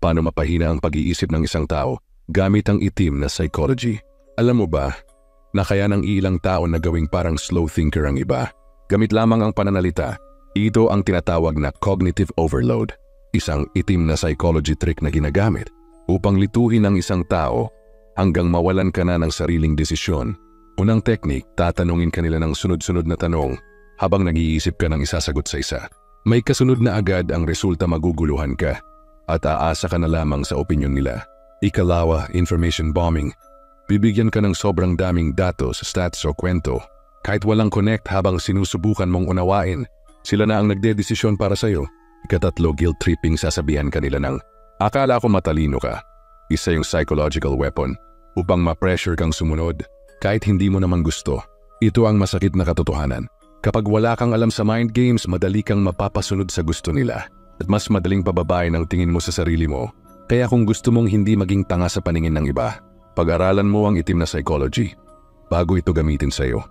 paano mapahina ang pag-iisip ng isang tao gamit ang itim na psychology. Alam mo ba, na kaya ng ilang tao na gawing parang slow thinker ang iba? Gamit lamang ang pananalita, ito ang tinatawag na cognitive overload, isang itim na psychology trick na ginagamit upang lituhin ang isang tao hanggang mawalan ka na ng sariling desisyon. Unang teknik, tatanungin kanila ng sunod-sunod na tanong habang nag-iisip ka ng isasagot sa isa. May kasunod na agad ang resulta, maguguluhan ka at aasa ka na lamang sa opinyon nila. Ikalawa, information bombing. Bibigyan ka ng sobrang daming datos, stats o kwento. Kahit walang connect, habang sinusubukan mong unawain, sila na ang nagdedesisyon para sa'yo. Ikatatlo, guilt tripping. Sasabihan kanila ng, akala ko matalino ka. Isa yung psychological weapon upang ma-pressure kang sumunod kahit hindi mo naman gusto. Ito ang masakit na katotohanan. Kapag wala kang alam sa mind games, madali kang mapapasunod sa gusto nila at mas madaling pababain ang tingin mo sa sarili mo. Kaya kung gusto mong hindi maging tanga sa paningin ng iba, pag-aralan mo ang itim na psychology bago ito gamitin sa'yo.